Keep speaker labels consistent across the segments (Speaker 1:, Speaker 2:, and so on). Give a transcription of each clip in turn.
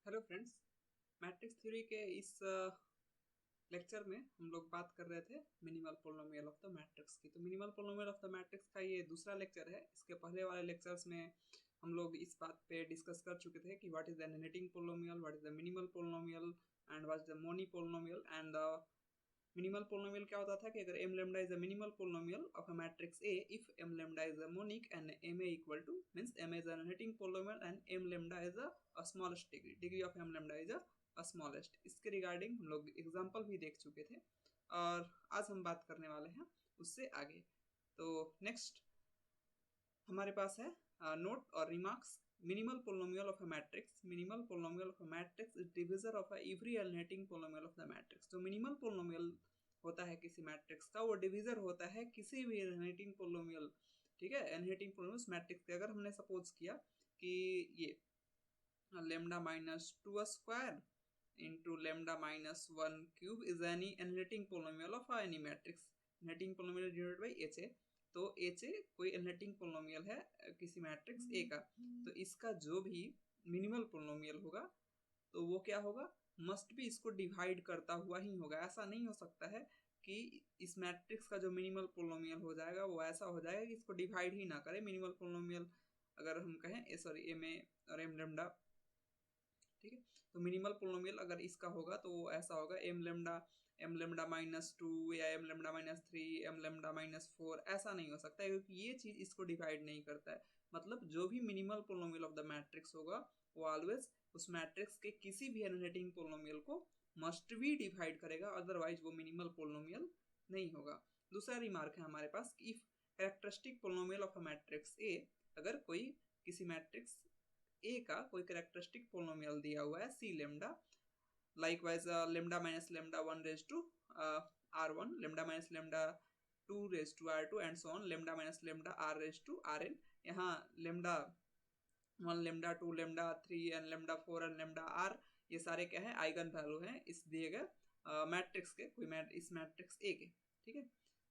Speaker 1: Hello friends. Matrix theory के इस lecture में हम लोग बात कर रहे थे minimal polynomial of the matrix की। तो मिनिमल पोलिनोमियल ऑफ द मैट्रिक्स का ये दूसरा लेक्चर है। इसके पहले वाले लेक्चर्स में हम लोग इस बात पे डिस्कस कर चुके थे कि what is the analytic polynomial, what is the minimal polynomial and what is the monic polynomial. And the minimal polynomial क्या होता था कि अगर m lambda is a minimal polynomial of a matrix A if m lambda is a monic and ma equal to means m is an analytic polynomial and m lambda is a smallest degree of m lambda is a smallest। इसके regarding हम लोग example भी देख चुके थे और आज हम बात करने वाले हैं उससे आगे। तो नेक्स्ट हमारे पास है नोट और remarks. Minimal polynomial of a matrix, minimal polynomial of a matrix is divisor of every alternating polynomial of the matrix. जो मिनिमल पोलिनोमियल होता है किसी मैट्रिक्स का वो डिविजर होता है किसी भी अल्टरनेटिंग पोलिनोमियल। ठीक है, अल्टरनेटिंग पोलिनोमियल मैट्रिक्स के अगर हमने सपोज किया कि ये lambda minus to square into lambda minus one cube is any alternating polynomial of any matrix. Alternating polynomial divided by H A. तो एच ए कोई अल्टरनेटिंग पोलिनोमियल है किसी मैट्रिक्स ए का, तो इसका जो भी मिनिमल पोलिनोमियल होगा तो वो क्या होगा, मस्ट भी इसको डिवाइड करता हुआ ही होगा। ऐसा नहीं हो सकता है कि इस मैट्रिक्स का जो मिनिमल पोलिनोमियल हो जाएगा वो ऐसा हो जाएगा कि इसको डिवाइड ही ना करे। मिनिमल पोलिनोमियल अगर हम कहें सॉरी एम ए और एम लेमडा, ठीक है, तो मिनिमल पोलिनोमियल अगर इसका होगा तो वो ऐसा होगा एम लेमडा माइनस टू या m lambda minus three, m lambda minus four. ऐसा नहीं हो सकता है क्योंकि ये चीज इसको डिवाइड नहीं करता है। मतलब जो भी minimal polynomial of the matrix होगा वो ऑलवेज उस मैट्रिक्स के किसी भी अल्टरनेटिंग पोलिनोमियल को मस्ट भी डिवाइड करेगा, अदरवाइज वो मिनिमल पोलिनोमियल नहीं होगा। दूसरा रिमार्क है हमारे पास, if characteristic polynomial of a matrix A, अगर कोई किसी मैट्रिक्स ए का कोई कैरेक्टरिस्टिक पोलिनोमियल दिया हुआ है C lambda, likewise lambda minus lambda one raise to r one, lambda minus lambda two raise to r two and so on, lambda minus lambda r raise to r n. यहाँ lambda one, lambda two, lambda three and lambda four and lambda r, ये सारे क्या है, eigen value हैं इस दिए गए matrix के, कोई इस मैट्रिक्स ए के। ठीक है,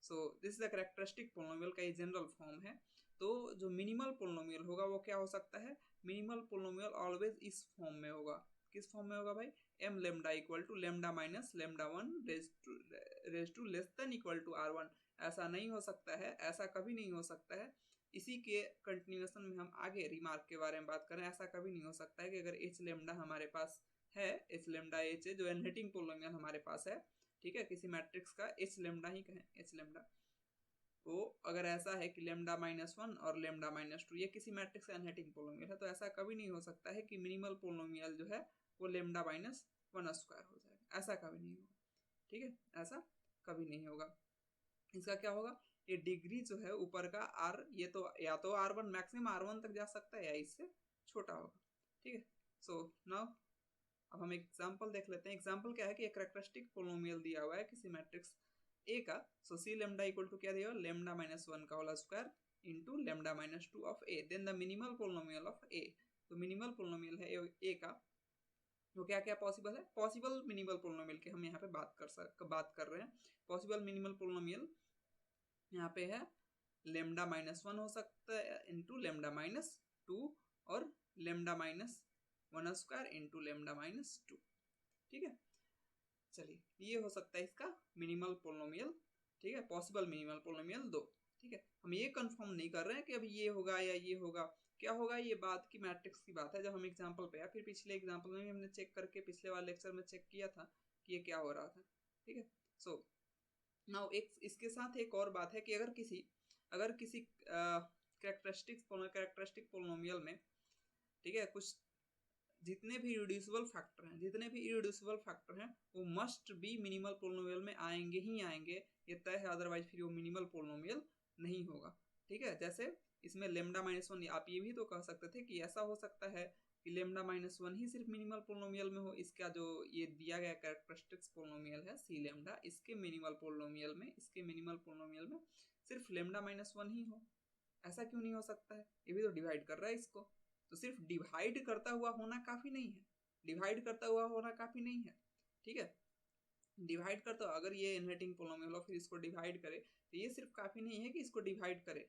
Speaker 1: so this is the characteristic polynomial का ये जनरल फॉर्म है। तो जो मिनिमल पोलिनोमियल होगा वो क्या हो सकता है, मिनिमल पोलिनोमियल ऑलवेज इस फॉर्म में होगा। किस फॉर्म में होगा भाई, m lambda equal to lambda minus lambda one raise to less than equal to r one. ऐसा नहीं हो सकता है, ऐसा कभी नहीं हो सकता है। इसी के कंटिन्यूएशन में हम आगे रिमार्क के बारे में बात करें। ऐसा कभी नहीं हो सकता है कि अगर एच लेमडा हमारे पास है, एच लेमडा एच जो अनहेटिंग पोलिनोमियल हमारे पास है, ठीक है, किसी मैट्रिक्स का एच लेमडा ही कहें, एच लेमडा, तो अगर ऐसा है कि लेमडा माइनस वन और लेमडा माइनस टू ये किसी मैट्रिक्स का अनहेटिंग पोलिनोमियल है, तो ऐसा कभी नहीं हो सकता है कि मिनिमल पोलिनोमियल जो है वो लेमडा माइनस वन स्क्वायर हो जाएगा। ऐसा कभी नहीं होगा। ठीक है, ऐसा कभी नहीं होगा। इसका क्या होगा, ये डिग्री जो है ऊपर का आर, ये तो या तो r one maximum r one तक जा सकता है या इससे छोटा होगा। ठीक है, सो नाउ अब हम एक एग्जांपल देख लेते हैं। एग्जांपल क्या है कि एक कैरेक्टरिस्टिक पोलिनोमियल दिया हुआ है किसी मैट्रिक्स ए का। So C lambda equal to क्या दिया हुआ, लेमडा माइनस वन का whole square into lambda minus two of A, then the minimal polynomial of A. तो मिनिमल पोलिनोमियल है ए का, तो क्या क्या पॉसिबल है, पॉसिबल मिनिमल पोलिनोमियल के हम यहाँ पे बात कर रहे हैं। पॉसिबल मिनिमल पोलिनोमियल यहाँ पे है लेमडा माइनस वन हो सकता है इंटू लेमडा माइनस टू और lambda minus one square into lambda minus to. ठीक है, चलिए ये हो सकता है इसका मिनिमल पोलिनोमियल। ठीक है, पॉसिबल मिनिमल पोलिनोमियल दो। ठीक है, हम ये कंफर्म नहीं कर रहे हैं कि अभी ये होगा या ये होगा, क्या होगा ये बात की मैट्रिक्स की बात है। जब हम एग्जांपल पे या फिर पिछले एग्जांपल में हमने चेक करके पिछले वाले लेक्चर में चेक किया था कि ये क्या हो रहा था। ठीक है, सो नाउ एक इसके साथ एक और बात है कि अगर किसी कैरेक्टरिस्टिक पोलिनोमियल में, ठीक है, कुछ जितने भी इरेड्यूसिबल फैक्टर हैं वो मस्ट बी मिनिमल पोलिनोमियल में आएंगे ही आएंगे, ये तय है, अदरवाइज फिर वो मिनिमल पोलिनोमियल नहीं होगा। ठीक है, जैसे इसमें लेमडा माइनस वन, आप ये भी तो कह सकते थे कि ऐसा हो सकता है कि लेमडा माइनस वन ही सिर्फ मिनिमल पोलिनोमियल में हो। इसका जो ये दिया गया कैरेक्टरिस्टिक्स पोलिनोमियल है सी लेमडा, इसके मिनिमल पोलिनोमियल में सिर्फ लेमडा माइनस वन ही हो। ऐसा क्यों नहीं हो सकता है, ये भी तो डिवाइड कर रहा है इसको। तो सिर्फ डिवाइड करता हुआ होना काफी नहीं है, डिवाइड करता हुआ होना काफी नहीं है। ठीक है, डिवाइड करता हुआ अगर ये इनहेरिटिंग पोलिनोमियल हो फिर इसको डिवाइड करे तो ये सिर्फ काफी नहीं है कि इसको डिवाइड करे।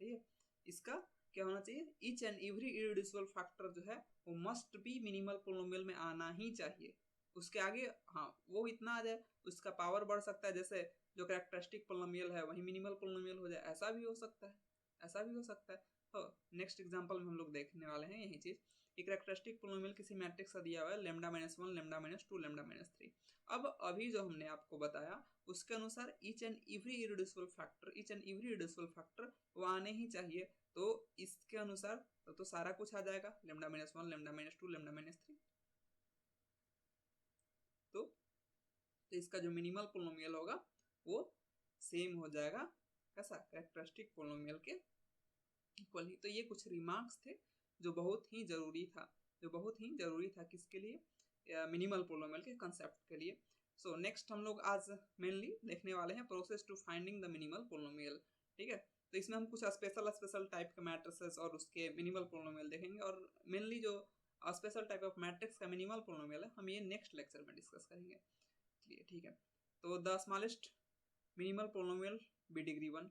Speaker 1: ठीक है, इसका क्या होना चाहिए, each and every irreducible factor जो है वो मस्ट बी मिनिमल पोलिनोमियल में आना ही चाहिए। उसके आगे हाँ वो इतना आ जाए, उसका पावर बढ़ सकता है, जैसे जो कैरेक्टरिस्टिक पोलिनोमियल है वही मिनिमल पोलिनोमियल हो जाए, ऐसा भी हो सकता है, ऐसा भी हो सकता है। तो नेक्स्ट एग्जांपल में हम लोग देखने वाले हैं यही चीज। एक कैरेक्टरिस्टिक पोलिनोमियल किसी मैट्रिक्स का दिया हुआ है लैम्डा -1 लैम्डा -2 लैम्डा -3। अब अभी जो हमने आपको बताया उसके अनुसार each and every irreducible factor, each and every irreducible factor वो आने ही चाहिए। तो इसके अनुसार तो सारा कुछ आ जाएगा, लैम्डा -1 लैम्डा -2 लैम्डा -3। तो इसका जो मिनिमल पोलिनोमियल होगा वो सेम हो जाएगा कैसा, कैरेक्टरिस्टिक पोलिनोमियल के इक्वल ही। तो ये कुछ रिमार्क्स थे जो बहुत ही जरूरी था, जो बहुत ही जरूरी था किसके लिए, मिनिमल पोलिनोमियल के कंसेप्ट के लिए। सो नेक्स्ट हम लोग आज मेनली देखने वाले हैं process to finding the minimal polynomial. ठीक है, तो इसमें हम कुछ स्पेशल टाइप के मैट्रिसेस और उसके मिनिमल पोलिनोमियल देखेंगे, और मेनली जो स्पेशल टाइप ऑफ मैट्रिक्स का मिनिमल पोलिनोमियल है हम ये नेक्स्ट लेक्चर में डिस्कस करेंगे। ठीक है, तो the smallest minimal polynomial be degree 1।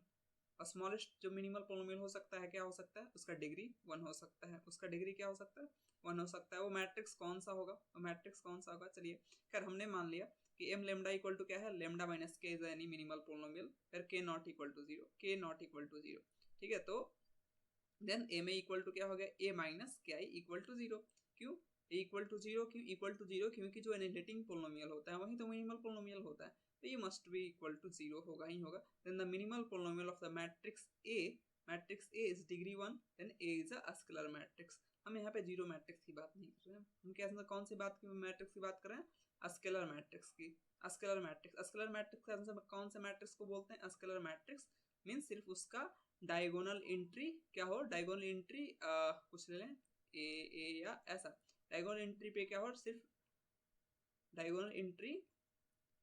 Speaker 1: Smallest जो मिनिमल पोलिनोमियल हो सकता है क्या हो सकता है, उसका डिग्री 1 हो सकता है, उसका डिग्री क्या हो सकता है, 1 हो सकता है। वो मैट्रिक्स कौन सा होगा, वो मैट्रिक्स कौन सा होगा, चलिए खैर हमने मान लिया कि m लैम्डा इक्वल टू क्या है, lambda minus k is any minimal polynomial, फिर k not equal to 0, k not equal to 0। ठीक है, तो देन m इक्वल टू क्या हो गया, a माइनस के आई इक्वल टू 0। क्यों a इक्वल टू 0, क्यों इक्वल टू 0, क्योंकि जो एनिलिटिंग पोलिनोमियल होता है वही तो मिनिमल पोलिनोमियल होता है, तो ये मस्ट बी इक्वल टू 0 होगा ही होगा। Then the minimal polynomial of the matrix A is degree 1, then A is a scalar matrix. हम यहाँ पे जीरो मैट्रिक्स की बात नहीं कर रहे हैं, हम क्या कौन सी बात की मैट्रिक्स की बात कर रहे हैं, स्केलर मैट्रिक्स की। स्केलर मैट्रिक्स, स्केलर मैट्रिक्स कौन से मैट्रिक्स को बोलते हैं, स्केलर मैट्रिक्स मीन सिर्फ उसका डायगोनल एंट्री क्या हो, डायगोनल एंट्री कुछ ले लें ए या ऐसा, डायगोनल एंट्री पे क्या हो, सिर्फ डायगोनल एंट्री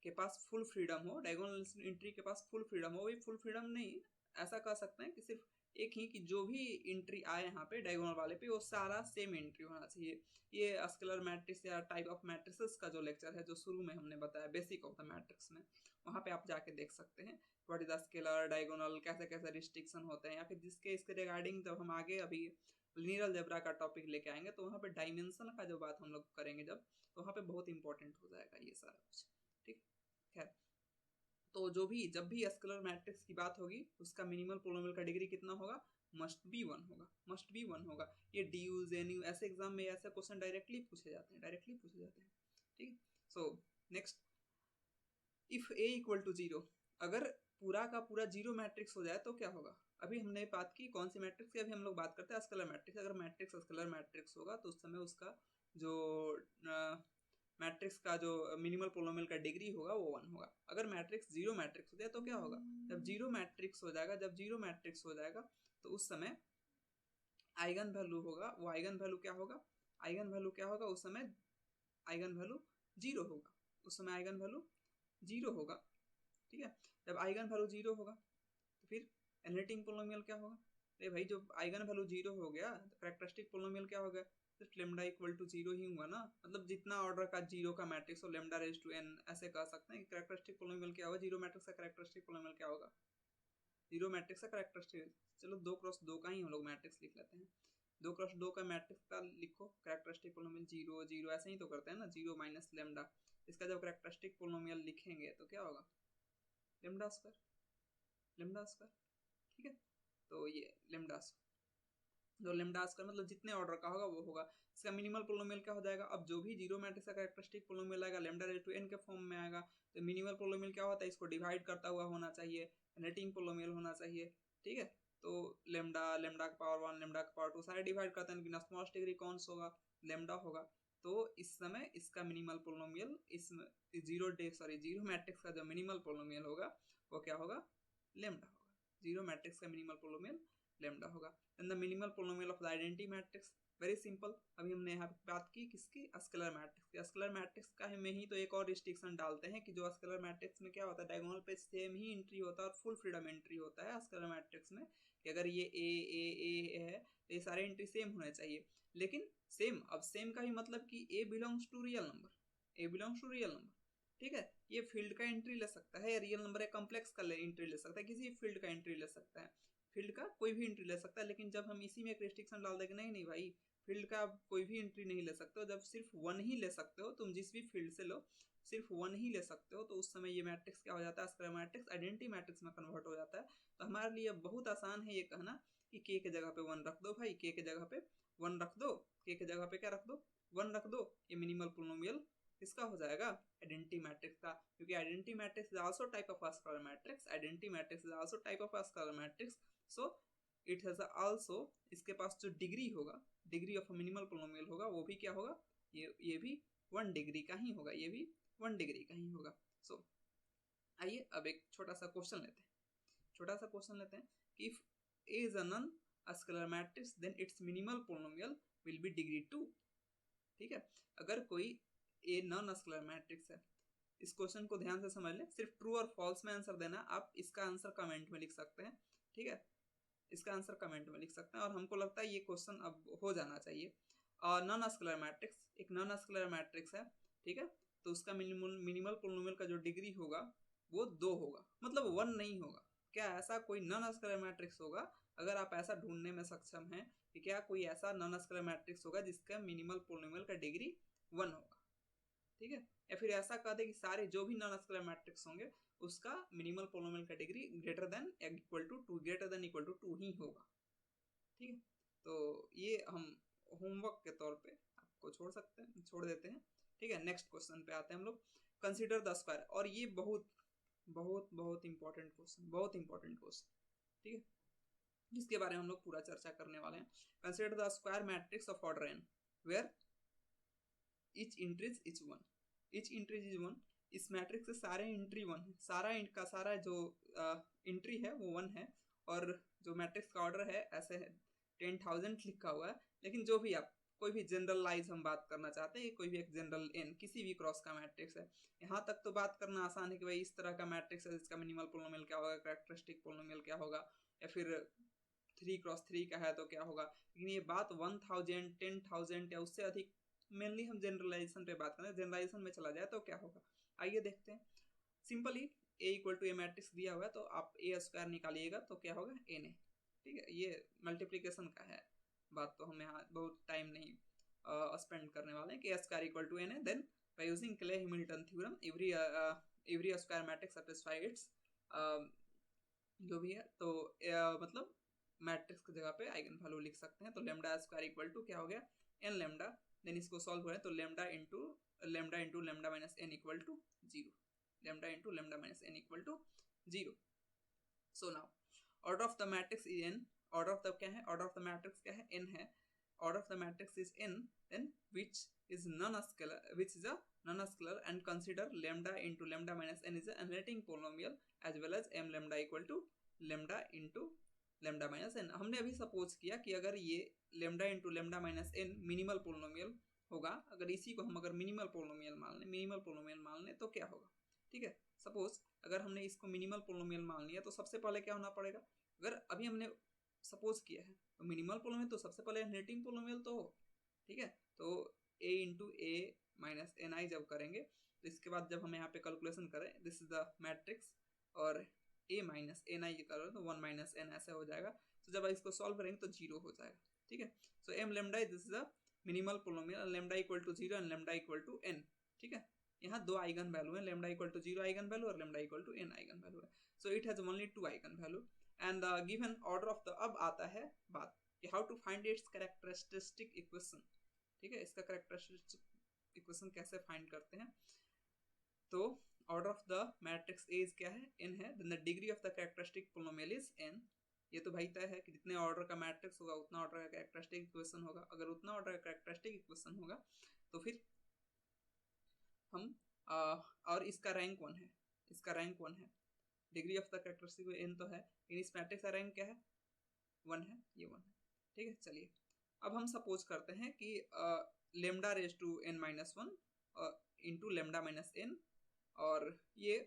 Speaker 1: के पास फुल फ्रीडम हो, डायगोनल एंट्री के पास फुल फ्रीडम हो। वही फुल फ्रीडम नहीं, ऐसा कह सकते हैं कि सिर्फ एक ही, कि जो भी एंट्री आए यहाँ पे डायगोनल वाले पे वो सारा सेम एंट्री होना चाहिए। ये स्केलर मैट्रिक्स या टाइप ऑफ मैट्रिसेस का जो लेक्चर है जो शुरू में हमने बताया बेसिक ऑफ द मैट्रिक्स में, वहाँ पे आप जाके देख सकते हैं what is the scalar, diagonal, कैसे कैसे रिस्ट्रिक्शन होते हैं, या फिर जिसके इसके रिगार्डिंग जब हम आगे अभी लीनियर अलजेब्रा का टॉपिक लेके आएंगे तो वहाँ पे डायमेंशन का जो बात हम लोग करेंगे जब, तो वहाँ पे बहुत इंपॉर्टेंट हो जाएगा ये सारा कुछ। ठीक, खैर तो जो भी जब भी स्केलर मैट्रिक्स की बात होगी उसका मिनिमल पोलिनोमियल का डिग्री कितना होगा, मस्ट बी 1 होगा, मस्ट बी 1 होगा। ये डी यू जेन यू ऐसे एग्जाम में ऐसे क्वेश्चन डायरेक्टली पूछे जाते हैं, डायरेक्टली पूछे जाते हैं। ठीक, so next, if A equal to 0, अगर पूरा का पूरा जीरो मैट्रिक्स हो जाए तो क्या होगा। अभी हमने बात की कौन सी मैट्रिक्स की, अभी हम लोग बात करते हैं स्केलर मैट्रिक्स। अगर मैट्रिक्स स्केलर मैट्रिक्स होगा तो उस समय उसका जो मैट्रिक्स का जो मिनिमल पोलिनोमियल का डिग्री होगा वो 1 होगा। अगर मैट्रिक्स जीरो मैट्रिक्स हो जाए तो क्या होगा, जब जीरो मैट्रिक्स हो जाएगा, जब जीरो मैट्रिक्स हो जाएगा तो उस समय आइगन वैल्यू होगा, वो आइगन वैल्यू क्या होगा, आइगन वैल्यू क्या होगा, उस समय आइगन वैल्यू 0 होगा, उस समय आइगन वैल्यू 0 होगा। ठीक है, जब आइगन वैल्यू 0 होगा तो फिर एनालिटिक पोलिनोमियल क्या होगा, अरे भाई जो आइगन वैल्यू 0 हो गया तो कैरेक्टरिस्टिक पोलिनोमियल क्या हो गया, सिर्फ लेमडा इक्वल टू 0 ही हुआ ना। मतलब जितना ऑर्डर का 0 का मैट्रिक्स हो लेमडा रेज टू n, ऐसे कह सकते हैं कि कैरेक्टरिस्टिक पोलिनोमियल क्या होगा, जीरो मैट्रिक्स का कैरेक्टरिस्टिक पोलिनोमियल क्या होगा, जीरो मैट्रिक्स का कैरेक्टरिस्टिक। चलो 2x2 का ही हम लोग मैट्रिक्स लिख लेते हैं, 2x2 का मैट्रिक्स का लिखो कैरेक्टरिस्टिक पोलिनोमियल 0 0 ऐसे ही तो करते हैं ना, 0 माइनस लेमडा। इसका जब कैरेक्टरिस्टिक पोलिनोमियल लिखेंगे तो क्या होगा, लेमडा स्क्वायर, लेमडा स्क्वायर। ठीक है, तो ये लेमडा स्क्वायर, तो लेमडा स्क्वायर मतलब जितने ऑर्डर का होगा वो होगा। इसका मिनिमल पोलिनोमियल क्या हो जाएगा, अब जो भी जीरो मैट्रिक्स का कैरेक्टरिस्टिक पोलिनोमियल आएगा लेमडा रेज टू n के फॉर्म में आएगा, तो मिनिमल पोलिनोमियल क्या होता है, इसको डिवाइड करता हुआ होना चाहिए, एनालिटिक पोलिनोमियल होना चाहिए। ठीक है, तो लेमडा, लेमडा का पावर 1, लेमडा का पावर 2 सारे डिवाइड करते हैं, लेकिन स्मॉलेस्ट डिग्री कौन सा होगा, लेमडा होगा। तो इस समय इसका मिनिमल पोलिनोमियल, इसमें जीरो मैट्रिक्स का जो मिनिमल पोलिनोमियल होगा वो क्या होगा, लेमडा होगा। जीरो मैट्रिक्स का मिनिमल पोलिनोमियल लेमडा होगा। Then the minimal polynomial of the identity matrix, very simple. अभी हमने यहाँ बात की किसकी, स्केलर मैट्रिक्स की। स्केलर मैट्रिक्स का में ही तो एक और रिस्ट्रिक्शन डालते हैं कि जो स्केलर मैट्रिक्स में क्या होता है, डायगोनल पे सेम ही एंट्री होता है और फुल फ्रीडम एंट्री होता है स्केलर मैट्रिक्स में, कि अगर ये ए है तो ये सारे एंट्री सेम होने चाहिए। लेकिन सेम, अब सेम का ही मतलब कि A belongs to real number, A belongs to real number. ठीक है, ये फील्ड का एंट्री ले सकता है या रियल नंबर या कॉम्प्लेक्स का एंट्री ले सकता है, किसी फील्ड का एंट्री ले सकता है। फील्ड का कोई भी एंट्री ले सकता है, लेकिन जब हम इसी में एक रिस्ट्रिक्शन डाल देंगे नहीं नहीं भाई फील्ड का आप कोई भी एंट्री नहीं ले सकते हो, जब सिर्फ वन ही ले सकते हो, तुम जिस भी फील्ड से लो सिर्फ वन ही ले सकते हो, तो उस समय ये मैट्रिक्स क्या हो जाता है, स्क्वायर मैट्रिक्स आइडेंटिटी मैट्रिक्स में कन्वर्ट हो जाता है। तो हमारे लिए बहुत आसान है ये कहना कि के के जगह पे वन रख दो भाई, के के जगह पे वन रख दो, के के जगह पे क्या रख दो, वन रख दो। ये मिनिमल पोलिनोमियल किसका हो जाएगा, आइडेंटिटी मैट्रिक्स का, क्योंकि identity matrix is also type of a scalar matrix, identity matrix is also type of a scalar matrix. So it has also, इसके पास जो डिग्री होगा, degree of a minimal polynomial होगा, वो भी क्या होगा, ये भी 1 डिग्री का ही होगा, ये भी 1 डिग्री का ही होगा। सो आइए अब एक छोटा सा क्वेश्चन लेते हैं, छोटा सा क्वेश्चन लेते हैं कि if A is a non scalar matrix then its minimal polynomial will be degree 2। ठीक है, अगर कोई ए नॉन स्केलर मैट्रिक्स है, इस क्वेश्चन को ध्यान से समझ लें, सिर्फ ट्रू और फॉल्स में आंसर देना, आप इसका आंसर कमेंट में लिख सकते हैं। ठीक है, इसका आंसर कमेंट में लिख सकते हैं, और हमको लगता है ये क्वेश्चन अब हो जाना चाहिए। नॉन स्केलर मैट्रिक्स, एक नॉन स्केलर मैट्रिक्स है, ठीक है, तो उसका मिनिमल पोलिनोमियल का जो डिग्री होगा वो 2 होगा, मतलब 1 नहीं होगा। क्या ऐसा कोई नॉन स्केलर मैट्रिक्स होगा, अगर आप ऐसा ढूंढने में सक्षम हैं कि क्या कोई ऐसा नॉन स्केलर मैट्रिक्स होगा जिसका मिनिमल पोलिनोमियल का डिग्री 1 होगा, ठीक है, या फिर ऐसा कह दे कि सारे जो भी नॉन स्केलर मैट्रिक्स होंगे उसका मिनिमल पोलिनोमियल का degree greater than equal to 2, greater than equal to 2 ही होगा। ठीक है, तो ये हम होमवर्क के तौर पे आपको छोड़ सकते हैं, छोड़ देते हैं। ठीक है, नेक्स्ट क्वेश्चन पे आते हैं हम लोग, कंसीडर द स्क्वायर, और ये बहुत बहुत बहुत इंपॉर्टेंट क्वेश्चन, बहुत इंपॉर्टेंट क्वेश्चन, ठीक है, जिसके बारे में हम लोग पूरा चर्चा करने वाले हैं। Consider the square matrix of order n where each entry is 1, each entry is 1। इस मैट्रिक्स से सारे एंट्री 1 है, सारा का सारा जो एंट्री है वो 1 है, और जो मैट्रिक्स का ऑर्डर है ऐसे है 10,000 लिखा हुआ है, लेकिन जो भी आप कोई भी जनरलाइज हम बात करना चाहते हैं, कोई भी एक जनरल n किसी भी क्रॉस का मैट्रिक्स है, यहाँ तक तो बात करना आसान है कि भाई इस तरह का मैट्रिक्स है जिसका मिनिमल पोलिनोमियल क्या होगा, कैरेक्टरिस्टिक पोलिनोमियल क्या होगा, या फिर 3x3 का है तो क्या होगा। लेकिन ये बात 1000, 10,000 या उससे अधिक, मेनली हम जनरलाइजेशन पे बात करें, जनरलाइजेशन में चला जाए तो क्या होगा, आइए देखते हैं। Simply a equal to a matrix दिया हुआ है, तो आप ए स्क्वायर निकालिएगा तो क्या होगा n है। ठीक है, ये मल्टीप्लीकेशन का है बात, तो हम यहाँ बहुत टाइम नहीं स्पेंड करने वाले हैं कि a square equal to n है। Then by using Cayley Hamilton theorem every square matrix satisfy its जो भी है, तो मतलब मैट्रिक्स की जगह पे आइगन वैल्यू लिख सकते हैं। तो लेमडा स्क्वायर इक्वल टू क्या हो गया, n लेमडा, देन इसको सॉल्व करें तो lambda into lambda minus n equal to 0, lambda into lambda minus n equal to 0। So now order of the matrix is n, order of the क्या है, order of the matrix क्या है, n है, order of the matrix is n, then which is non scalar, which is a non scalar, and consider lambda into lambda minus n is a analytic polynomial as well as m lambda equal to lambda into lambda minus n। हमने अभी suppose किया कि अगर ये lambda into lambda minus n minimal polynomial होगा, अगर इसी को हम अगर मिनिमल पोलिनोमियल मान लें, मिनिमल पोलिनोमियल मान लें तो क्या होगा। ठीक है, सपोज अगर हमने इसको मिनिमल पोलिनोमियल मान लिया तो सबसे पहले क्या होना पड़ेगा, अगर अभी हमने सपोज किया है तो मिनिमल पोलिनोमियल, तो सबसे पहले एनालिटिक पोलिनोमियल तो हो। ठीक है, तो a into A minus n I जब करेंगे तो इसके बाद जब हम यहाँ पे कैलकुलेशन करें, दिस इज द मैट्रिक्स, और a माइनस एन आई करो तो 1 माइनस एन ऐसे हो जाएगा। तो जब इसको सॉल्व करेंगे तो 0 हो जाएगा। ठीक है, so m lambda this is the minimal polynomial, lambda equal to 0 and lambda equal to n। ठीक है, यहाँ 2 आइगन वैल्यू है, lambda equal to 0 eigenvalue और lambda equal to n eigenvalue है। So it has only 2 eigenvalue and the given order of the, अब आता है बात कि how to find its characteristic equation. ठीक है, इसका कैरेक्टरिस्टिक इक्वेशन कैसे फाइंड करते हैं, तो order of the matrix A क्या है, n है, then the degree of the characteristic polynomial is n। ये तो भाई तय है कि जितने ऑर्डर का मैट्रिक्स होगा उतना ऑर्डर का कैरेक्टरिस्टिक इक्वेशन होगा, अगर उतना ऑर्डर का कैरेक्टरिस्टिक इक्वेशन होगा तो फिर हम और इसका रैंक 1 है, इसका रैंक 1 है, degree of the characteristic n तो है, लेकिन इस मैट्रिक्स का रैंक क्या है, 1 है, ये 1 है। ठीक है, चलिए अब हम सपोज करते हैं कि lambda raise to n minus 1 into lambda minus n, और ये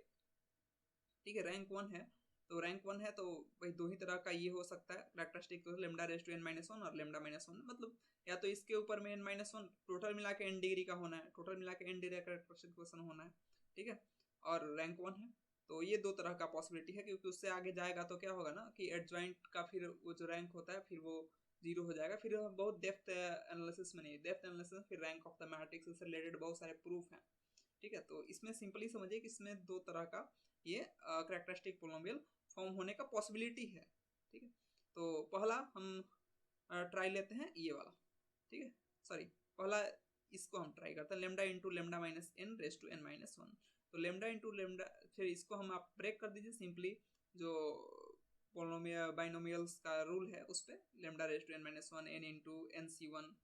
Speaker 1: ठीक है रैंक 1 है, तो रैंक 1 है तो भाई दो ही तरह का ये हो सकता है कैरेक्टरिस्टिक, तो lambda raise to n minus 1 और लेमडा माइनस 1, मतलब या तो इसके ऊपर में n माइनस 1 टोटल मिला के n डिग्री का होना है, टोटल मिला के n डिग्री का कैरेक्टरिस्टिक इक्वेशन होना है। ठीक है, और रैंक 1 है, तो ये दो तरह का पॉसिबिलिटी है, क्योंकि उससे आगे जाएगा तो क्या होगा ना कि एडजॉइंट का फिर वो जो रैंक होता है फिर वो 0 हो जाएगा। फिर बहुत डेप्थ एनालिसिस में नहीं, डेप्थ एनालिसिस फिर रैंक ऑफ द मैट्रिक्स से रिलेटेड बहुत सारे प्रूफ हैं, ठीक है। तो इसमें सिंपली समझिए कि इसमें दो तरह का ये कैरेक्टरिस्टिक पोलिनोमियल फॉर्म होने का पॉसिबिलिटी है, ठीक है। तो पहला हम ट्राई लेते हैं ये वाला, ठीक है। सॉरी, पहला इसको हम ट्राई करते हैं, lambda into lambda minus n raise to n minus one. तो लेमडा इंटू लेमडा, फिर इसको हम आप ब्रेक कर दीजिए सिंपली, जो पोलिनोमियल बाइनोमियल्स का रूल है उस पर, lambda raise to n minus one n into n C one,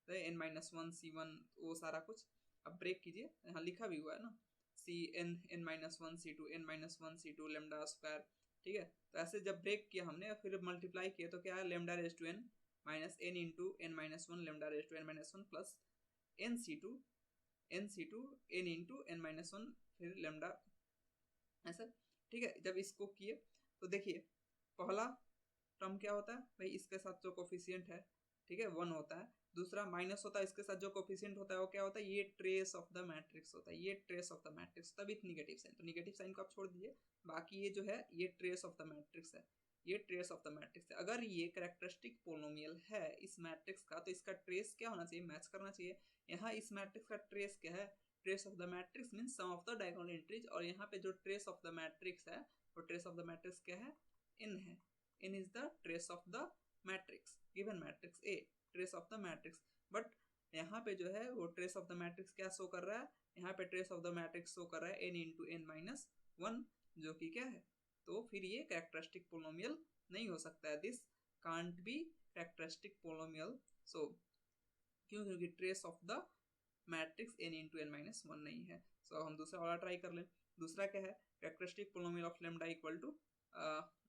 Speaker 1: n minus one C one, वो सारा कुछ अब ब्रेक कीजिए। यहाँ लिखा भी हुआ है ना, C n n minus one C two n minus one C two lambda square, ठीक है। तो ऐसे जब ब्रेक किया हमने फिर मल्टीप्लाई किया तो क्या है, lambda raise to n minus n into n minus one lambda raise to n minus one plus n C two n into n minus one फिर लेमडा, ऐसा, ठीक है। जब इसको किए तो देखिए पहला टर्म क्या होता है भाई, इसके साथ जो कोफिशिएंट है, ठीक है, 1 होता है। दूसरा माइनस होता है, इसके साथ जो कोफिशिएंट होता है वो क्या होता है, ये ट्रेस ऑफ द मैट्रिक्स होता है, ये ट्रेस ऑफ द मैट्रिक्स, तब विथ निगेटिव साइन। तो निगेटिव साइन को आप छोड़ दीजिए, बाकी ये जो है ये ट्रेस ऑफ द मैट्रिक्स है, ये ट्रेस ऑफ द मैट्रिक्स है। अगर ये कैरेक्टरिस्टिक पोलिनोमियल है इस मैट्रिक्स का, तो इसका ट्रेस क्या होना चाहिए, मैच करना चाहिए। यहाँ इस मैट्रिक्स का ट्रेस क्या है, trace of the matrix means sum of the diagonal entries, और यहाँ पे जो ट्रेस ऑफ द मैट्रिक्स है वो ट्रेस ऑफ द मैट्रिक्स क्या है, n है। n is the trace of the matrix, given matrix A, trace of the matrix। But यहाँ पे जो है वो trace of the matrix क्या शो कर रहा है, यहाँ पे trace of the matrix show कर रहा है n into n minus one, जो कि क्या है, तो फिर ये कैरेक्टरिस्टिक पोलिनोमियल नहीं हो सकता है, this can't be characteristic polynomial. So क्यों, क्योंकि trace of the matrix n into n minus one नहीं है। सो हम दूसरा वाला ट्राई कर लें। दूसरा क्या है, characteristic polynomial of lambda equal to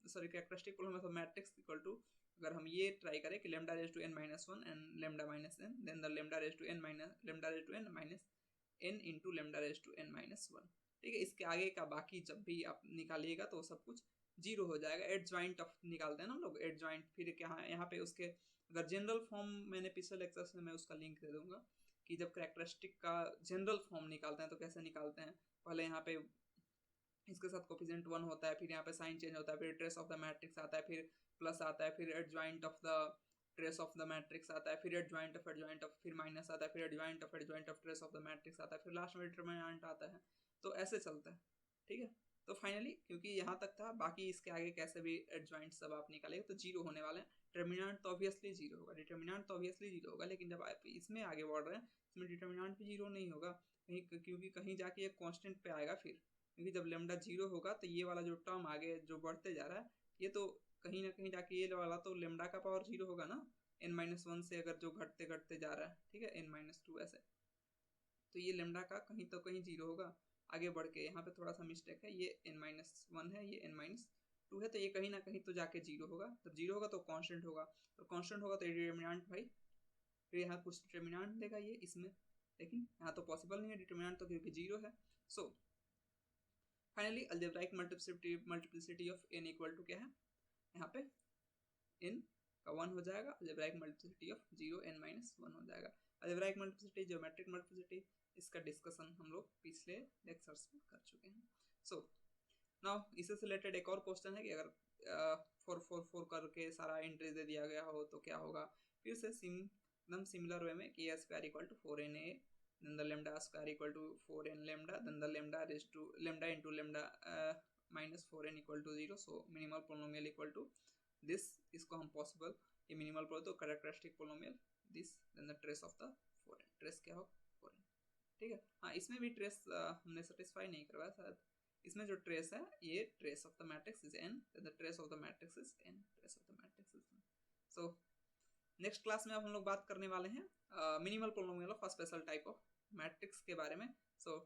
Speaker 1: sorry characteristic polynomial of matrix equal to, अगर हम ये ट्राई करें कि lambda raise to n minus one and lambda minus n, then the lambda raise to n minus n into lambda raise to n minus one, ठीक है। इसके आगे का बाकी जब भी आप निकालिएगा तो सब कुछ 0 हो जाएगा। एडजॉइंट ऑफ निकालते हैं ना हम लोग, एडजॉइंट, फिर क्या यहाँ पे उसके अगर जनरल फॉर्म, मैंने पिछले लेक्चर्स में मैं उसका लिंक दे दूंगा कि जब कैरेक्टरिस्टिक का जनरल फॉर्म निकालते हैं तो कैसे निकालते हैं। पहले यहाँ पे इसके साथ कोफिशिएंट 1 होता है, फिर यहाँ पे साइन चेंज होता है, फिर ट्रेस ऑफ द मैट्रिक्स आता है, फिर प्लस आता है, फिर adjoint of the trace of the matrix आता है, फिर एडजॉइंट ऑफ फिर माइनस आता है, फिर adjoint of trace of the matrix आता है, फिर लास्ट में डिटरमिनेंट आता है। तो ऐसे चलता है, ठीक है। तो फाइनली क्योंकि यहाँ तक था, बाकी इसके आगे कैसे भी एडजॉइंट सब आप निकालेंगे तो 0 होने वाले हैं। डिटरमिनेंट तो ऑब्वियसली 0 होगा, डिटरमिनेंट तो ऑब्वियसली 0 होगा, लेकिन जब आप इसमें आगे बढ़ रहे हैं इसमें डिटरमिनेंट भी 0 नहीं होगा कहीं, क्योंकि कहीं जाके ये कांस्टेंट पे आएगा फिर, क्योंकि जब लेमडा 0 होगा तो ये वाला जो टर्म आगे जो बढ़ते जा रहा है ये तो कहीं ना कहीं जाके ये वाला तो लेमडा का पावर 0 होगा ना, n माइनस वन से अगर जो घटते घटते जा रहा है, ठीक है, n माइनस टू ऐसे, तो ये लेमडा का कहीं तो कहीं 0 होगा आगे बढ़ के। यहाँ पे थोड़ा सा मिस्टेक है, ये n माइनस वन है, ये n माइनस टू है, तो ये कहीं ना कहीं तो जाके 0 होगा। जब 0 होगा तो कांस्टेंट होगा, तो कांस्टेंट होगा तो डिटरमिनेंट भाई, फिर यहाँ कुछ डिटरमिनेंट देगा ये इसमें, लेकिन यहाँ तो पॉसिबल नहीं है डिटरमिनेंट तो, क्योंकि 0 है। So finally algebraic multiplicity of n equal to क्या है, यहाँ पे n का 1 हो जाएगा, algebraic multiplicity of 0 n minus one हो जाएगा। अलजेब्राइक मल्टीप्लिसिटी, ज्योमेट्रिक मल्टीप्लिसिटी, इसका डिस्कशन हम लोग पिछले लेक्चर्स में कर चुके हैं। सो नाउ इससे रिलेटेड एक और क्वेश्चन है कि अगर 4 4 4 करके सारा एंट्री दे दिया गया हो तो क्या होगा। फिर से एकदम सिमिलर वे में कि a square equal to 4na, then the lambda square equal to 4n lambda, then the lambda raised to lambda into lambda minus 4n equal to 0, so minimal polynomial equal to this, इसको हम possible ये minimal पोल तो characteristic polynomial this, then the trace of the 4n, trace क्या हो 4n, ठीक है। हाँ इसमें भी trace हमने satisfy नहीं करवाया शायद, इसमें जो trace है ये trace of the matrix is n, then the trace of the matrix is n, trace of the matrix is n। so next class में अब हम लोग बात करने वाले हैं minimal polynomial of a special type of matrix के बारे में। So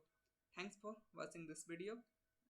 Speaker 1: thanks for watching this video.